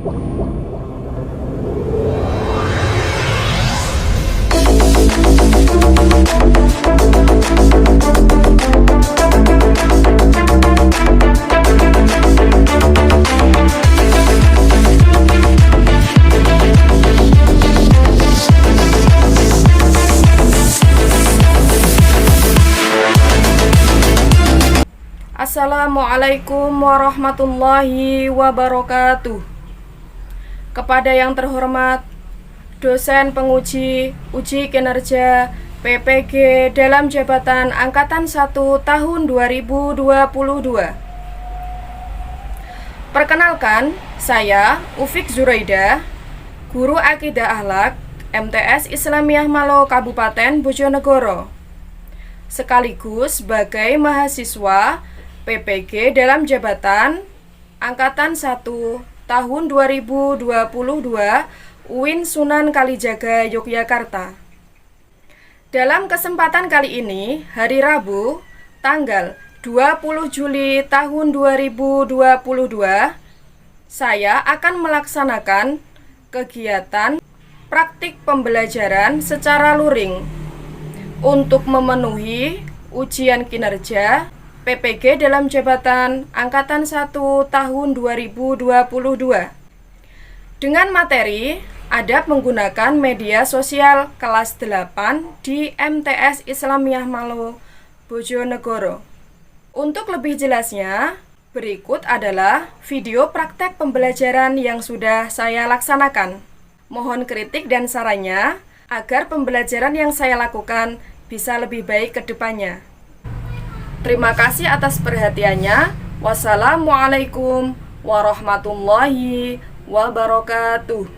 Assalamualaikum warahmatullahi wabarakatuh. Kepada yang terhormat dosen penguji uji kinerja PPG dalam jabatan Angkatan 1 tahun 2022. Perkenalkan, saya Ufik Zuraida, Guru Akidah Akhlak MTS Islamiyah Malo Kabupaten Bojonegoro, sekaligus sebagai mahasiswa PPG dalam jabatan Angkatan 1 tahun 2022 UIN Sunan Kalijaga Yogyakarta. Dalam kesempatan kali ini, hari Rabu, tanggal 20 Juli tahun 2022, saya akan melaksanakan kegiatan praktik pembelajaran secara luring untuk memenuhi ujian kinerja PPG dalam jabatan Angkatan 1 tahun 2022 dengan materi adab menggunakan media sosial kelas 8 di MTS Islamiyah Malo Bojonegoro. Untuk lebih jelasnya, berikut adalah video praktek pembelajaran yang sudah saya laksanakan. Mohon kritik dan sarannya agar pembelajaran yang saya lakukan bisa lebih baik ke depannya. Terima kasih atas perhatiannya. Wassalamualaikum warahmatullahi wabarakatuh.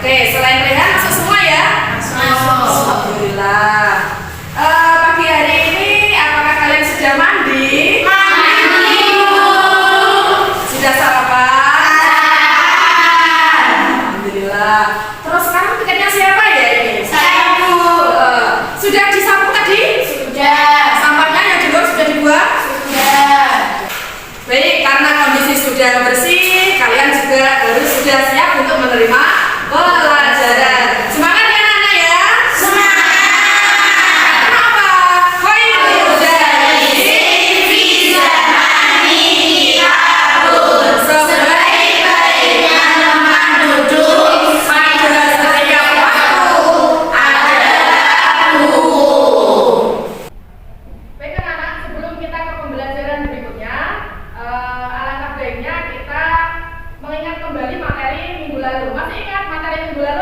Oke, selain Rehan masuk semua ya? Masuk. Alhamdulillah. Pagi hari ini apakah kalian sudah mandi? Mandi. Sudah sarapan? Alhamdulillah. Terus sekarang tiketnya siapa ya ini? Saya, Bu. Sudah disapu tadi? Sudah. Sampahnya yang di luar sudah dibuang? Sudah. Baik, karena kondisi sudah bersih, kalian juga harus sudah siap untuk menerima pelajaran. Semangat ya anak-anak ya. Semangat. Kenapa? Khairul jalisi fi zamani kabul. Sebaik-baiknya teman duduk pada setiap waktu adalah buku. Baik anak-anak, sebelum kita ke pembelajaran berikutnya, alangkah baiknya kita mengingat kembali materi minggu lalu. Masih ingat materi minggu lalu?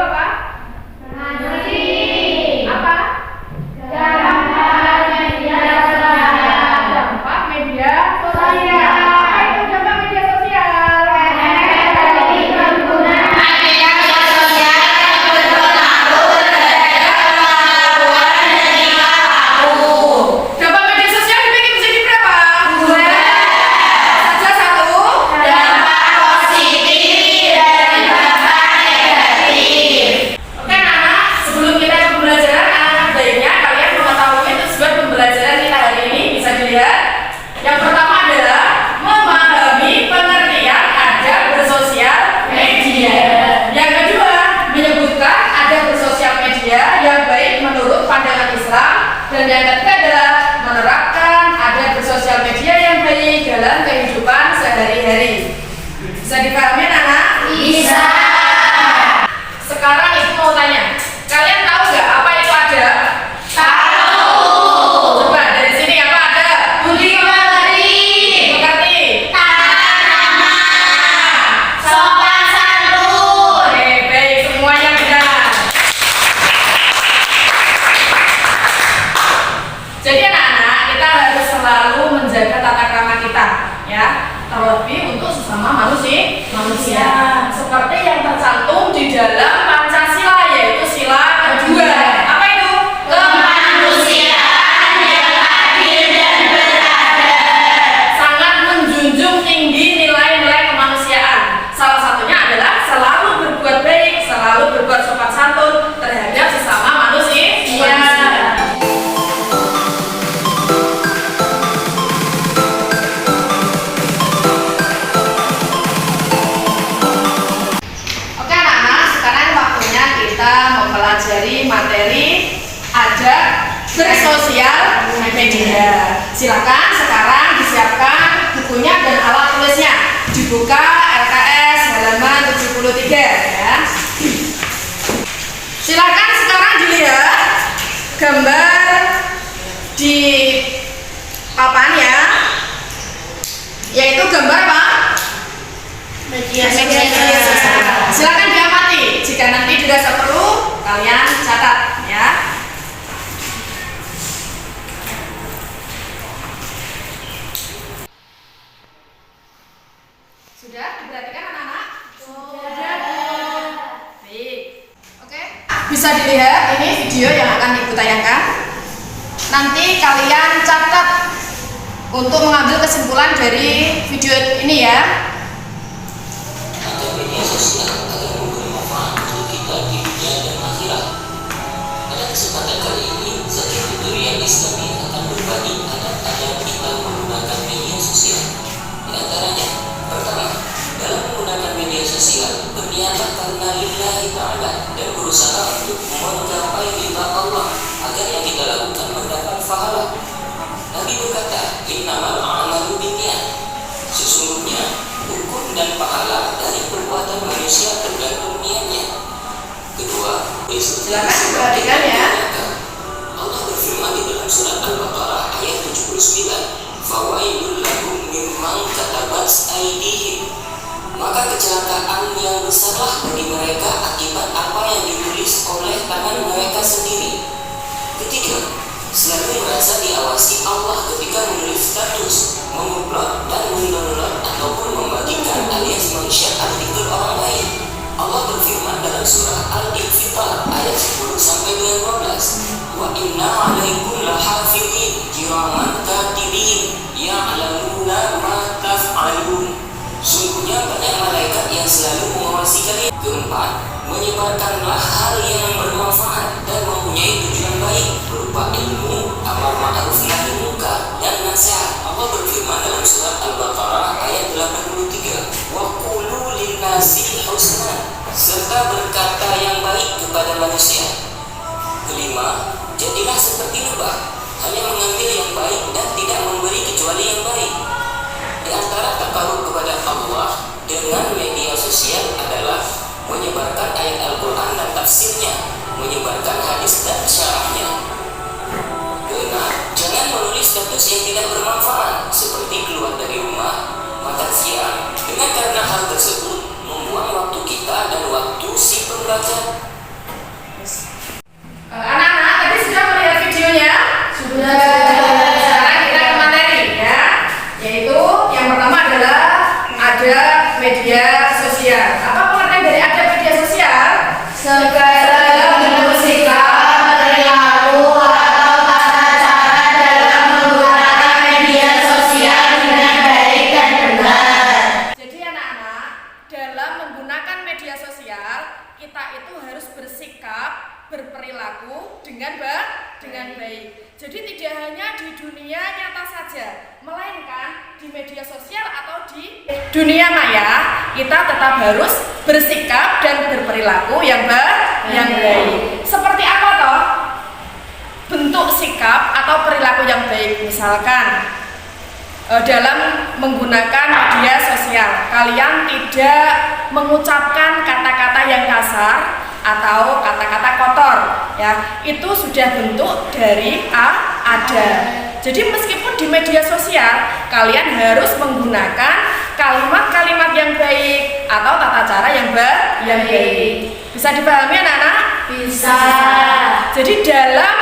Dan yang ketiga adalah menerapkan adab bersosial media yang baik dalam kehidupan sehari-hari. Bisa dipahami anak? Bisa. Sekarang ibu mau tanya, kalian tahu nggak apa itu adab? Tahu. Coba dari sini apa adab? Budi pekerti. Mengerti? Tata krama. Sopan santun. Oke, baik, semuanya benar. Jadi anak-anak, kita harus selalu menjaga tata krama kita, ya. Terlebih untuk sesama manusia. Seperti yang tercantum di dalam Pancasila, yaitu sila kedua. Apa itu? Kemanusiaan yang adil dan beradab. Sangat menjunjung tinggi nilai-nilai kemanusiaan. Salah satunya adalah selalu berbuat baik, selalu berbuat sopan santun terhadap sesama manusia. Oke anak-anak, sekarang waktunya kita mempelajari materi adab bersosial media. Silakan sekarang disiapkan bukunya dan alat tulisnya. Dibuka LKS halaman 73 ya. Silakan sekarang dilihat gambar di papan ya. Yaitu gambar apa? Media sosial. Silakan diamati. Jika nanti dirasa perlu, kalian catat ya. Sudah diperhatikan anak-anak? Sudah. Baik. Oke. Bisa dilihat ini video yang akan ibu tayangkan. Nanti kalian catat untuk mengambil kesimpulan dari video ini ya. Ada media sosial agar memberi manfaat untuk kita di dunia dan akhirat. Pada kesempatan kali ini, Zakir Tutorial Islami akan berbagi adab-adab kita menggunakan media sosial. Di antaranya, pertama, dalam menggunakan media sosial, berniatlah karena lillahi ta'ala dan berusaha untuk menggapai ridha Allah agar yang kita lakukan mendapat pahala. Nabi berkata, innamal a'malu binniyat. Sesungguhnya hukum dan pahala dari perbuatan manusia tergantung niatnya. Kedua, Silakan diperhatikan ya. Allah berfirman di dalam surat Al-Baqarah ayat 79, "Fawailul lahum mimman katabat aydihim." Maka kecelakaan yang besarlah bagi mereka akibat apa yang ditulis oleh tangan mereka sendiri. Ketiga, selalu merasa diawasi Allah ketika menulis status, mengupload dan mendownload ataupun membagikan alias men-share artikel orang lain. Allah berfirman dalam surah Al-Infitar ayat 10 sampai dengan 12, "Wa inna 'alaikum lahafidhin kiraman katibin ya'lamuna ma taf'alun." Sungguhnya banyak malaikat yang selalu mengawasi kalian. Keempat, menyebarkanlah hal yang bermanfaat dan mempunyai tujuan baik berupa ilmu, amar ma'ruf nahi munkar, dan nasihat. Allah berfirman dalam surat Al-Baqarah ayat 83, "Wa qulu lin-nasi husna," serta berkata yang baik kepada manusia. Kelima, jadilah seperti lebah, hanya mengambil yang baik dan tidak memberi kecuali yang baik. Di antara takarub kepada Allah dengan media sosial adalah menyebarkan ayat Al-Quran dan tafsirnya, menyebarkan hadis dan syarahnya. Keenam, jangan menulis status yang tidak bermanfaat seperti keluar dari rumah, makan siang, dengan karena hal tersebut membuang waktu kita dan waktu si pembelajar. Anak-anak tadi sudah melihat videonya? Sudah. Sekarang kita ke materi ya. Yaitu yang pertama adalah ada media sosial. Apa pengertian dari ada media sosial? Segala bentuk sikap, perilaku, atau tata cara dalam menggunakan media sosial dengan baik dan benar. Jadi anak-anak, dalam menggunakan media sosial, kita itu harus bersikap, berperilaku dengan baik. Jadi tidak hanya di dunia nyata saja, melainkan di media sosial atau di dunia maya, kita tetap harus bersikap dan berperilaku yang baik. Seperti apa toh? bentuk sikap atau perilaku yang baik. Misalkan dalam menggunakan media sosial, kalian tidak mengucapkan kata-kata yang kasar atau kata-kata kotor, ya, itu sudah bentuk dari ada. Jadi meskipun di media sosial kalian harus menggunakan kalimat-kalimat yang baik atau tata cara yang baik. Bisa dipahami anak-anak? Bisa. Jadi dalam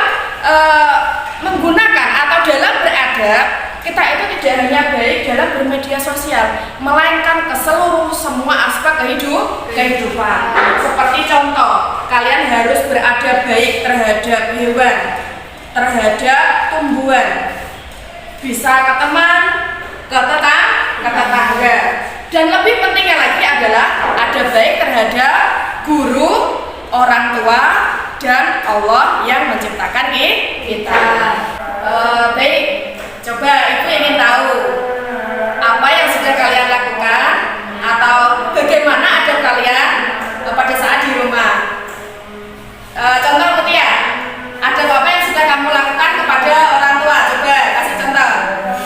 menggunakan atau dalam beradab, kita itu tidak hanya baik dalam bermedia sosial, melainkan ke seluruh semua aspek kehidupan. Seperti contoh, kalian harus beradab baik terhadap hewan, terhadap tumbuhan, bisa ke teman, ke tetangga. Dan lebih pentingnya lagi adalah adab baik terhadap guru, orang tua, dan Allah yang menciptakan kita. Baik, coba Ibu ingin tahu apa yang sudah kalian lakukan atau bagaimana adab kalian pada saat di rumah. Contoh Mutia, adab apa yang sudah kamu lakukan kepada orang tua? Coba kasih contoh.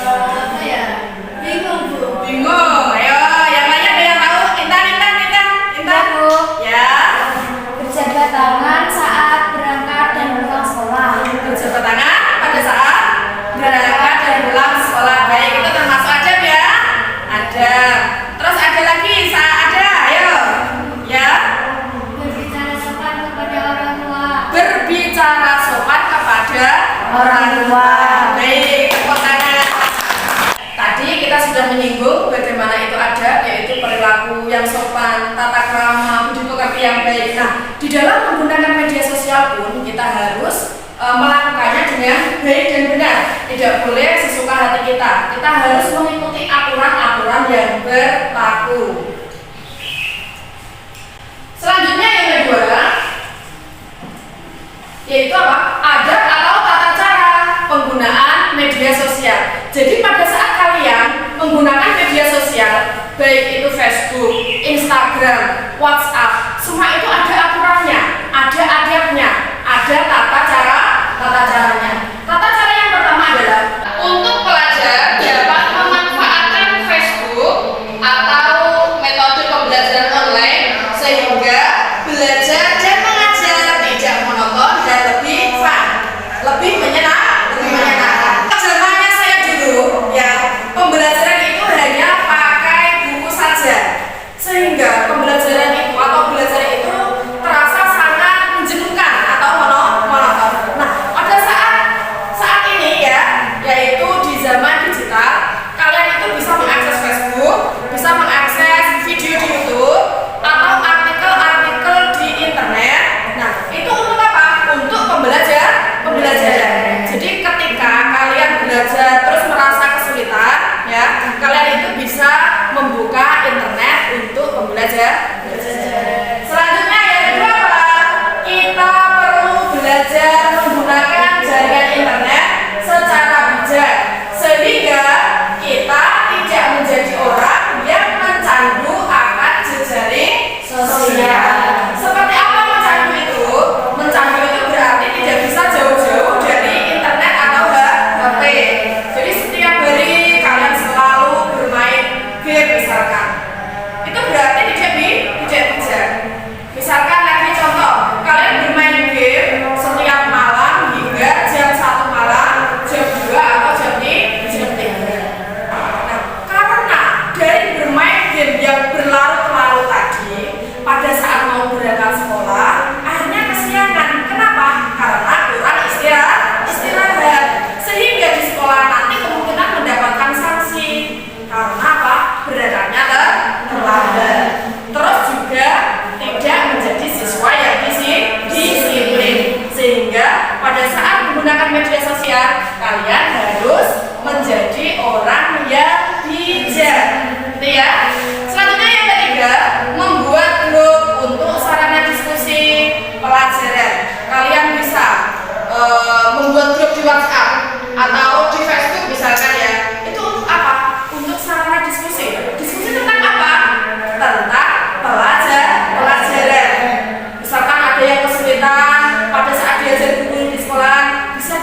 Apa ya? Bingung, Bu. Bingung. Ayo, yang lainnya ada yang tahu? Intan. Bu. Ya. Berjabat tangan saat berangkat dan pulang sekolah. Berjabat tangan pada saat berangkat dan pulang sekolah. Baik, itu termasuk adab ya? Ada. Terus ada lagi, ada. Ayo. Ya. Berbicara sopan kepada orang tua. Berbicara sopan kepada Orang tua. Baik, tepuk tangan. Tadi kita sudah menyinggung bagaimana itu adab, yaitu perilaku yang sopan, tata krama, budi pekerti yang baik. Nah, di dalam menggunakan media sosial pun kita harus melakukannya dengan baik dan benar. Tidak boleh sesuka hati kita. Kita harus mengikuti aturan-aturan yang berlaku. Selanjutnya yang kedua, yaitu apa? Adab atau tata cara penggunaan media sosial. Jadi pada saat kalian menggunakan media sosial, baik itu Facebook, Instagram, WhatsApp, semua itu ada aturannya, ada adabnya, ada tata caranya. Tata cara yang pertama adalah untuk pelajar dapat memanfaatkan Facebook atau metode pembelajaran online sehingga belajar dan mengajar tidak monoton dan lebih fun, lebih menyenangkan. Zamannya saya dulu, ya, pembelajaran itu hanya pakai buku saja, sehingga pembelajaran itu atau belajar itu terasa sangat menjenuhkan atau monoton. Nah, pada saat ini ya, yaitu di zaman digital, kalian itu bisa mengakses Facebook, bisa mengakses video di YouTube atau artikel-artikel di internet. Nah, itu untuk apa? Untuk pembelajaran. Jadi ketika kalian belajar terus merasa kesulitan, ya, kalian itu bisa membuka internet untuk pembelajaran. Selanjutnya yang kedua apa? Kita perlu belajar menggunakan jaringan internet secara bijak sehingga kita tidak menjadi orang yang mencandu akan jejaring sosial. Seperti apa mencandu itu? Mencandu itu berarti tidak bisa jauh-jauh dari internet atau HP. Jadi setiap hari kalian selalu bermain game misalkan. Itu berarti tidak bijak. Misalkan lagi contoh, kalian bermain game setiap malam hingga jam 1 malam, jam 2 atau jam 3. Nah, karena dari bermain game yang berlarut-larut tadi, pada saat mau berangkat sekolah, akhirnya kesiangan. Kenapa? Karena kurang istirahat. Sehingga di sekolah nanti kemungkinan mendapatkan sanksi. Karena apa? Berangkatnya terlambat. Terus juga tidak menjadi siswa yang disiplin. Sehingga pada saat menggunakan media sosial, kalian harus menjadi orang yang bijak. Gitu ya. Selanjutnya yang ketiga, membuat grup untuk sarana diskusi pelajaran. Kalian bisa membuat grup di WhatsApp atau di Facebook misalkan ya. Itu untuk apa? Untuk sarana diskusi. Diskusi tentang apa? Tentang pelajaran. Misalkan ada yang kesulitan pada saat diajar guru di sekolah, bisa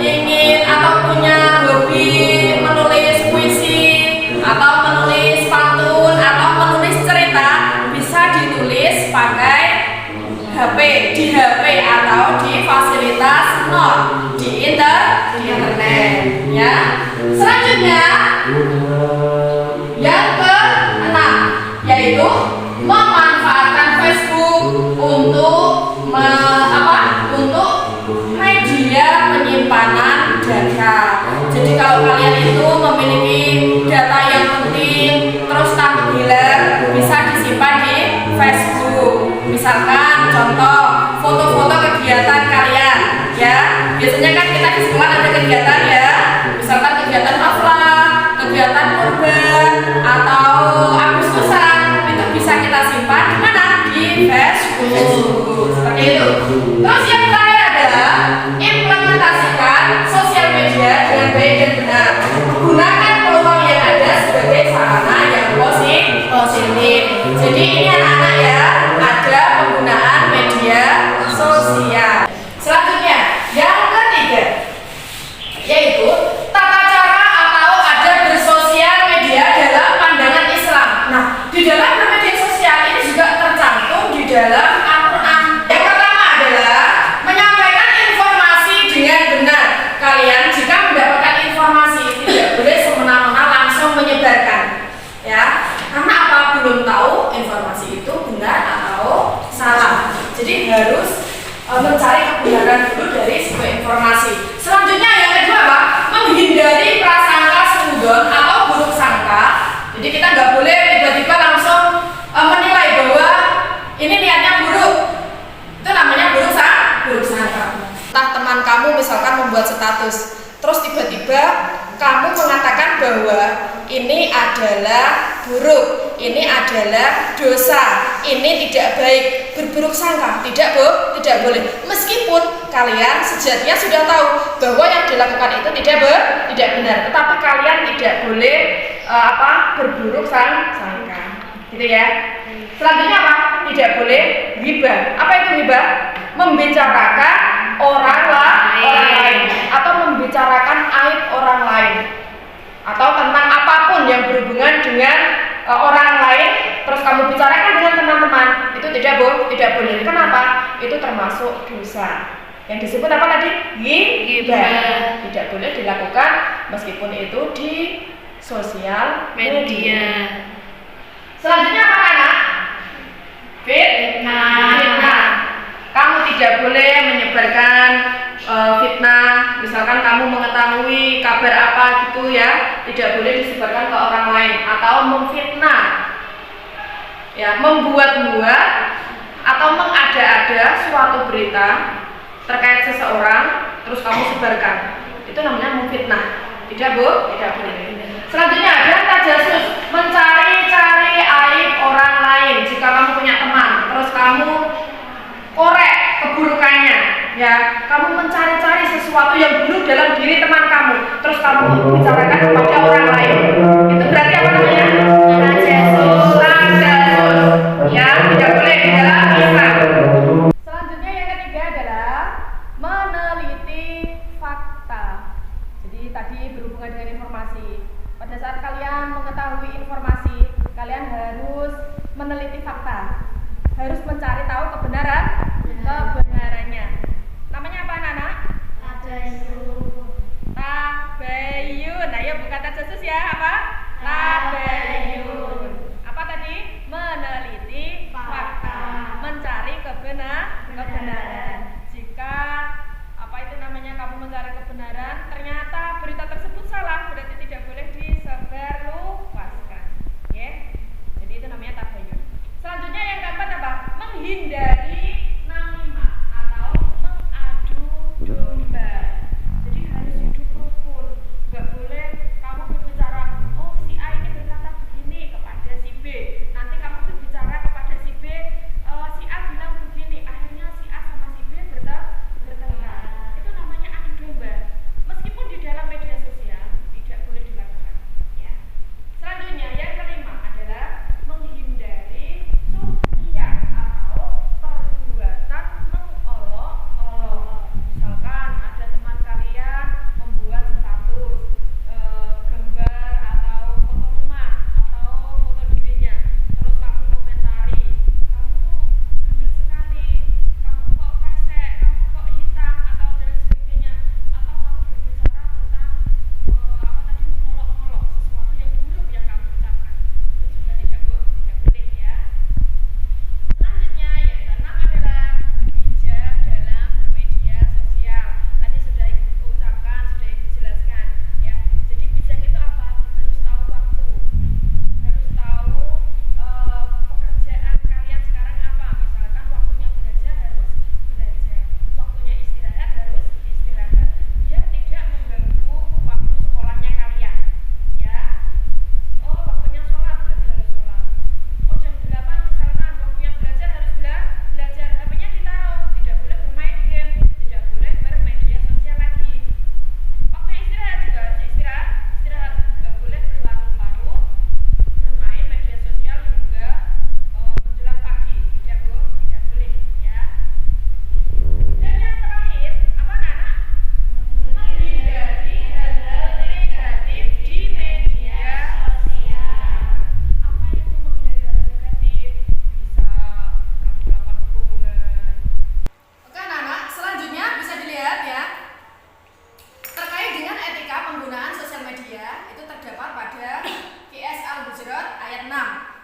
ingin atau punya hobi menulis puisi atau menulis pantun atau menulis cerita, bisa ditulis pakai HP, di HP atau di fasilitas note di internet ya. Selanjutnya yang keenam yaitu memanfaatkan Facebook untuk media penyimpanan data. Jadi kalau kalian itu memiliki data yang penting terus tampilan bisa disimpan di Facebook. Misalkan contoh foto-foto kegiatan kalian ya. Biasanya kan kita di sekolah ada kegiatan ya. Misalkan kegiatan haflah, kegiatan kurban atau Agustusan, itu bisa kita simpan di mana? Di Facebook. Seperti itu. Terus yang terakhir adalah implementasikan sosial media dengan baik dan benar. Gunakan peluang yang ada sebagai sarana yang positif. Jadi ini anak-anak ya, ada penggunaan media sosial. Selanjutnya, yang ketiga yaitu tata cara atau adab bersosial media dalam pandangan Islam. Nah, di dalam bermedia sosial ini juga tercantum di dalam Al-Quran. Yang pertama adalah menyampaikan informasi dengan benar. Kalian jika mendapatkan informasi tidak boleh semena-mena langsung menyebarkan, ya. Karena apa? Belum tahu informasi itu benar atau salah. Jadi harus mencari kebenaran dulu dari sebuah informasi. Selanjutnya yang kedua apa? Menghindari prasangka sudon atau buruk sangka. Jadi kita nggak boleh tiba-tiba langsung menilai bahwa ini niatnya buruk. Itu namanya buruk sangka. Entah teman kamu misalkan membuat status, terus tiba-tiba kamu mengatakan bahwa ini adalah buruk, ini adalah dosa, ini tidak baik, berburuk sangka, tidak boleh. Meskipun kalian sejatinya sudah tahu bahwa yang dilakukan itu tidak benar, tetapi kalian tidak boleh berburuk sangka, gitu ya. Selanjutnya apa? Tidak boleh ghibah. Apa itu ghibah? Membicarakan orang lain atau membicarakan aib orang lain atau tentang apapun yang berhubungan dengan orang lain, terus kamu bicarakan dengan teman-teman, itu tidak boleh. Kenapa? Itu termasuk dosa yang disebut apa tadi? Ghibah. Tidak boleh dilakukan meskipun itu di sosial media. Selanjutnya apa anak? Fitnah. Kamu tidak boleh menyebarkan fitnah. Misalkan kamu mengetahui kabar apa gitu ya, tidak boleh disebarkan ke orang lain atau memfitnah, ya, membuat-buat atau mengada-ada suatu berita terkait seseorang terus kamu sebarkan. Itu namanya memfitnah. Tidak boleh. Selanjutnya ada tajasus, mencari-cari aib orang lain. Jika kamu punya teman, terus kamu korek keburukannya, ya, kamu mencari-cari sesuatu yang buruk dalam diri teman kamu, terus kamu bicarakan kepada orang lain. Itu berarti apa namanya? Tajasus, ya, tidak boleh di dalam Islam. Selanjutnya yang ketiga adalah meneliti fakta. Jadi tadi berhubungan dengan informasi. Pada saat kalian mengetahui informasi, kalian harus meneliti fakta, harus mencari tahu kebenarannya. Namanya apa anak-anak? Tabayun. Nah, ya bukan tajasus ya, apa? Tabayun. Apa tadi? Meneliti fakta, mencari kebenaran. Jika kamu mencari kebenaran, ternyata berita tersebut salah, berarti tidak boleh disebarluaskan. Ya. Jadi itu namanya tabayun. Selanjutnya yang keempat apa? Menghindari namimah atau mengadu domba. Jadi harus hidup rukun. Enggak boleh kamu berbicara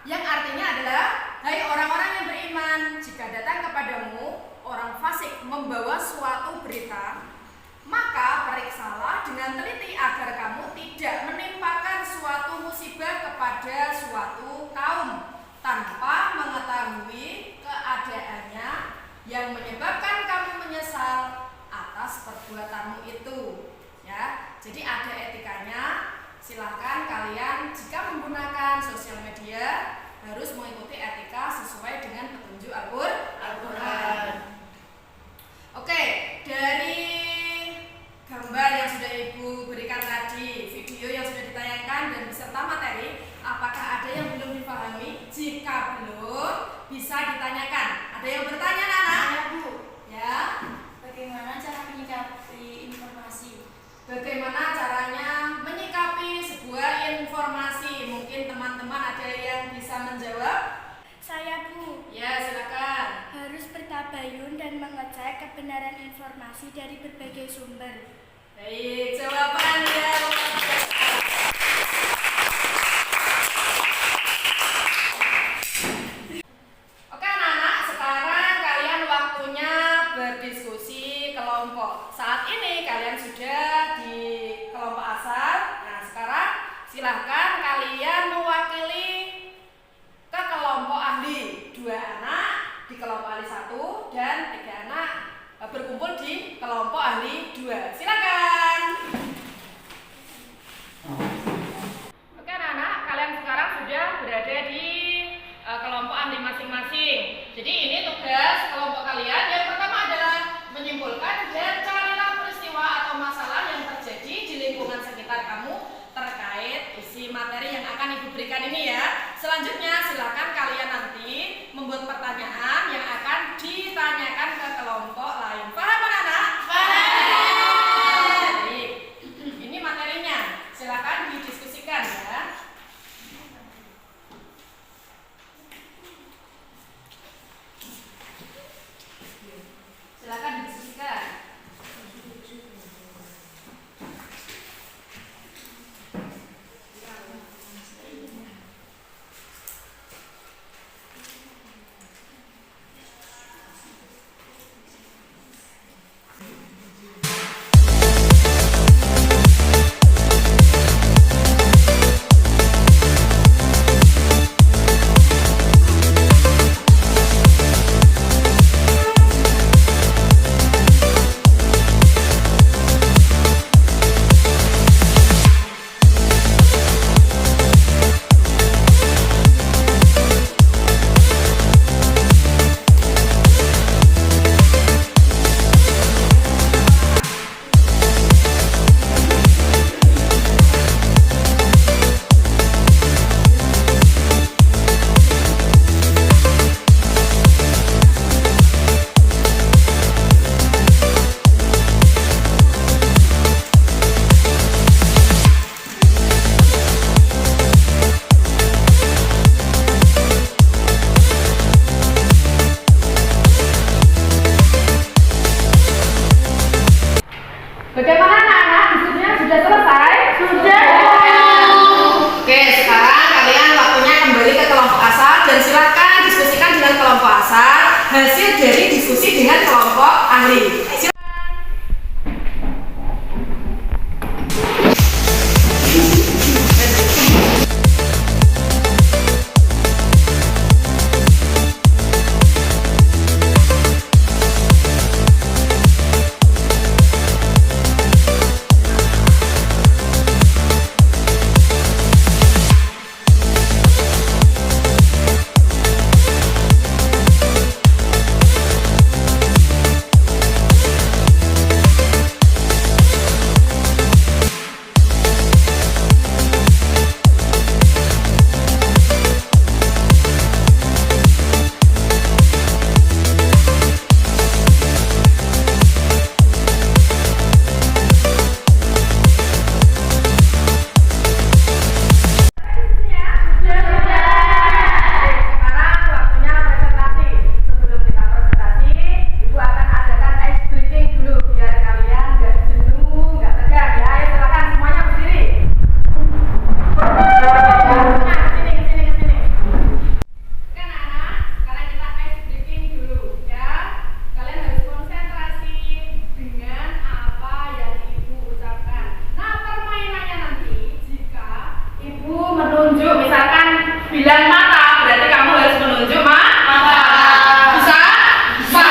yang artinya adalah, hai orang-orang yang beriman, jika datang kepadamu orang fasik membawa suatu berita, maka periksalah dengan teliti agar kamu tidak menimpakan suatu musibah kepada suatu kaum tanpa mengetahui keadaannya yang menyebabkan kamu menyesal atas perbuatanmu itu. Ya, jadi ada etikanya. Silahkan kalian jika menggunakan sosial media harus mengikuti etika sesuai dengan petunjuk Al-Quran. Oke, dari gambar yang sudah Ibu berikan tadi, video yang sudah ditayangkan dan beserta materi, apakah ada yang belum dipahami? Jika belum, bisa ditanyakan. Ada yang bertanya, Nana? Ya, Bu. Ya. Bagaimana cara menyikapi informasi? Bagaimana caranya menyikapi sebuah informasi? Mungkin teman-teman ada yang bisa menjawab? Saya, Bu. Ya, silakan. Harus bertabayun dan mengecek kebenaran informasi dari berbagai sumber. Baik, jawabannya. Oke anak-anak, sekarang kalian waktunya berdiskusi kelompok. Saat ini kalian sudah di kelompok asal. Nah, sekarang silahkan kalian mewakili ke kelompok ahli. 2 anak di kelompok ahli 1 dan 3 anak berkumpul di kelompok ahli 2. Silakan. Oke anak-anak, kalian sekarang sudah berada di kelompok ahli masing-masing. Jadi ini tugas kelompok kalian. Yang pertama adalah menyimpulkan dan carilah peristiwa atau masalah yang terjadi di lingkungan sekitar kamu terkait isi materi yang akan Ibu berikan ini ya. Selanjutnya silakan kalian nanti membuat pertanyaan yang akan ditanyakan ke kelompok lain. Paham anak-anak? Paham. Baik. Ini materinya. Silakan didiskusikan ya. Silakan didiskusikan. Bagaimana anak-anak? Diskusinya sudah selesai? Sudah. Oke, sekarang kalian waktunya kembali ke kelompok asal dan silakan diskusikan dengan kelompok asal hasil dari diskusi dengan kelompok ahli. bilang mata, berarti kamu harus menunjuk mata. Bisa? Bisa.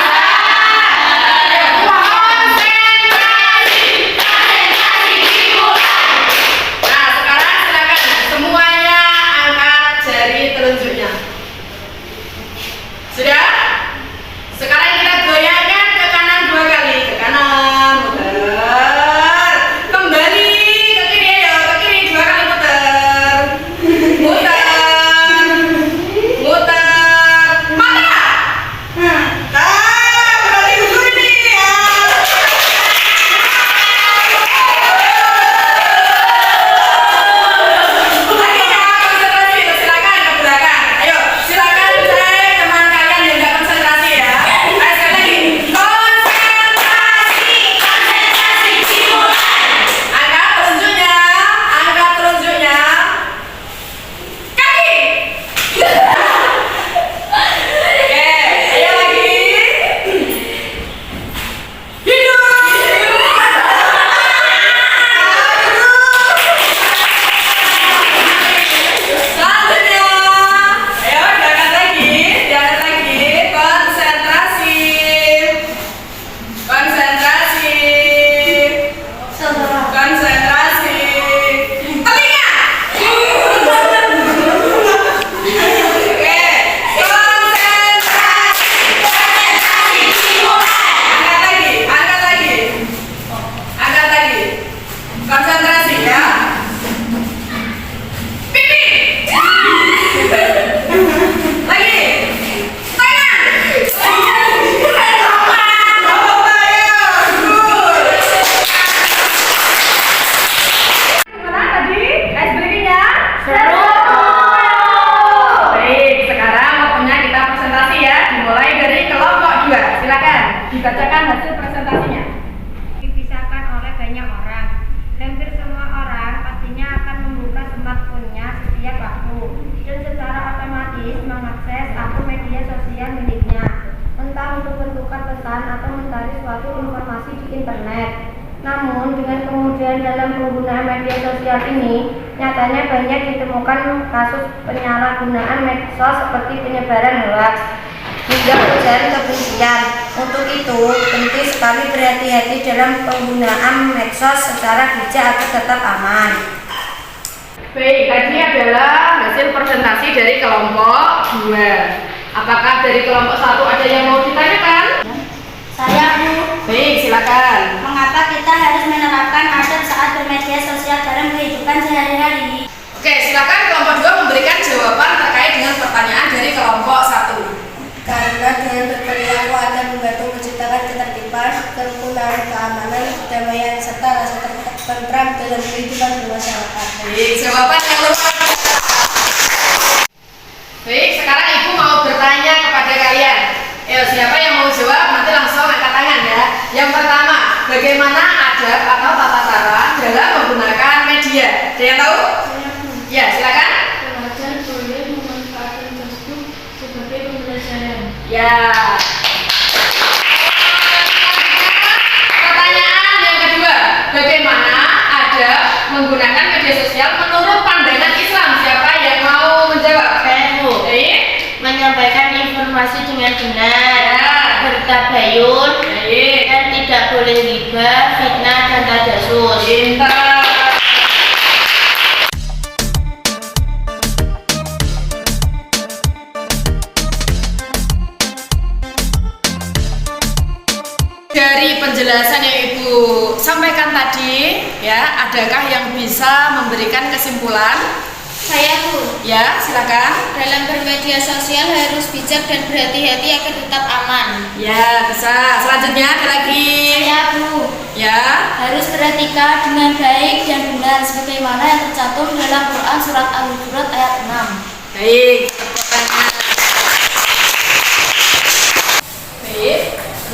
Ayo, konsentrasi. Nah, sekarang silakan semuanya angkat jari telunjuknya. Sudah? Sekarang kita goyangkan ke kanan 2 kali. Ke kanan, muter. Kembali ke kiri, ayo. Ke kiri 2 kali muter. Muter. Muter. Mata. Nah, berarti gugur ini ya. Lagi ya, konsentrasi. Silakan ke belakang. Ayo, silakan cek teman kalian yang nggak konsentrasi ya. Ayo sekali lagi. Konsentrasi. Angkat telunjuknya. Angkat telunjuknya. Kaki. Oke, ayo lagi. Hidung. Selanjutnya, ayo diangkat lagi, konsentrasi, konsentrasi, konsentrasi, telinga. Oke, konsentrasi, angkat lagi, angkat lagi, konsentrasi ya. Pipi. Lagi. Tangan. Bapak ya. Good. Gimana tadi? Ice breaking-nya? Seru. Baik, sekarang waktunya kita presentasi ya. Dimulai dari kelompok 2. Silakan dibacakan hasil presentasinya. Dipisahkan oleh banyak orang. Hampir semua orang pastinya akan membuka smartphone-nya setiap waktu dan secara otomatis mengakses akun media sosial miliknya, entah untuk bertukar pesan atau mencari suatu informasi di internet. Namun, dengan kemudian dalam penggunaan media sosial ini, nyatanya banyak ditemukan kasus penyalahgunaan medsos seperti penyebaran hoax hingga ujaran kebencian. Untuk itu, penting sekali berhati-hati dalam penggunaan medsos secara bijak agar tetap aman. Baik, tadi adalah hasil presentasi dari kelompok 2. Apakah dari kelompok 1 ada yang mau ditanyakan? Saya Bu, Baik, silakan. mengapa kita harus menerapkan adab saat bermedia sosial dalam kehidupan sehari-hari? Oke, silakan kelompok 2 memberikan jawaban terkait dengan pertanyaan dari kelompok 1. Karena dengan berperilaku akan membantu menciptakan ketertiban, kerukunan, keamanan, kedamaian, serta rasa tentram dalam kehidupan bermasyarakat. Baik, jawaban yang luar biasa. Baik, sekarang Ibu mau bertanya kepada kalian. Ayo, siapa yang mau jawab? Nanti langsung angkat tangan ya. Yang pertama, bagaimana adab atau tata cara dalam menggunakan media? Ada yang tahu? Ya, silakan. Pelajar boleh memanfaatkan Facebook sebagai pembelajaran. Ya. Pertanyaan yang kedua, bagaimana adab menggunakan media sosial menurut pandangan Islam? Siapa yang mau menjawab? Saya Bu, Baik. menyampaikan informasi dengan benar, Ya. bertabayun, Baik. dan tidak boleh riba, fitnah, dan tajasus. Pintar. Dari penjelasan yang Ibu sampaikan tadi, ya, adakah yang bisa memberikan kesimpulan? Saya Bu, Ya, silakan. dalam bermedia sosial harus bijak dan berhati-hati agar tetap aman. Ya, bisa. Selanjutnya ada lagi. Saya Bu, Ya. harus beretika dengan baik dan benar sebagaimana yang tercantum dalam Quran surat Al-Hujurat ayat 6. Baik. Pertanyaan. Baik.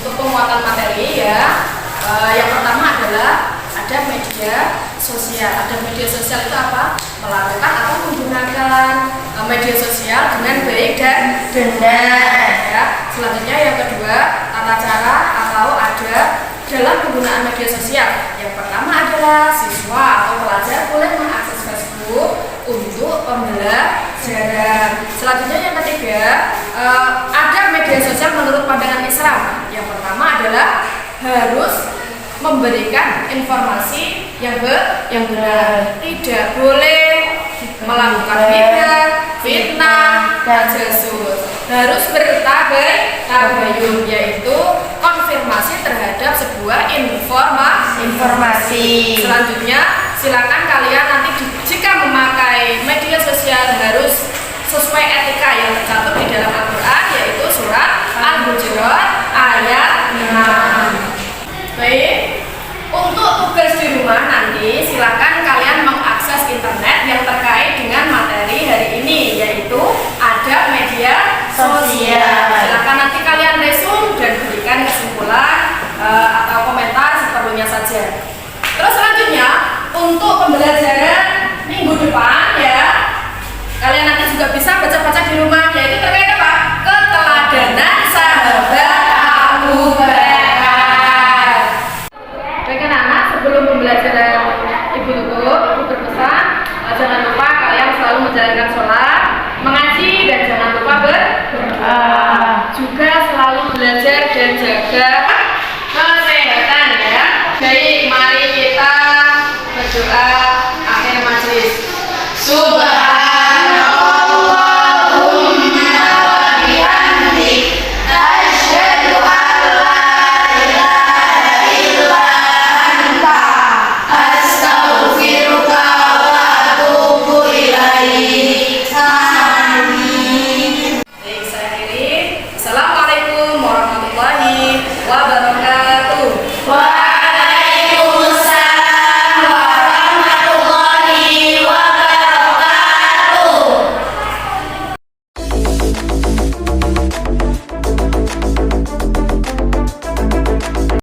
Untuk penguatan materi ya. Yang pertama adalah ada media sosial. Ada media sosial itu apa? Melakukan atau menggunakan media sosial dengan baik dan benar. Ya. Selanjutnya yang kedua, tata cara atau adab dalam penggunaan media sosial. Yang pertama adalah siswa atau pelajar boleh mengakses Facebook untuk pembelajaran. pandangan Islam. Yang pertama adalah harus memberikan informasi yang benar. Tidak boleh melakukan fitnah, tajasus. Harus bertabayun, yaitu konfirmasi terhadap sebuah informasi. Selanjutnya, silakan kalian nanti jika memakai media sosial harus sesuai etika yang tercantum di dalam Al-Quran, yaitu surat Al-Hujurat ayat 6. Baik, untuk tugas di rumah nanti silakan kalian mengakses internet yang terkait dengan materi hari ini, yaitu adab media sosial. Silakan nanti kalian resume dan berikan kesimpulan atau komentar seperlunya saja. Terus selanjutnya untuk pembelajaran minggu depan ya, kalian nanti juga bisa baca-baca di rumah, yaitu terkait apa? Keteladanan sahabat Abu Bakar. Baik anak-anak, sebelum pembelajaran Ibu tutup, Ibu berpesan jangan lupa kalian selalu menjalankan sholat, mengaji, dan jangan lupa berdoa. Juga selalu belajar dan jaga kesehatan ya. Baik, mari kita berdoa akhir majelis. Subhanallah.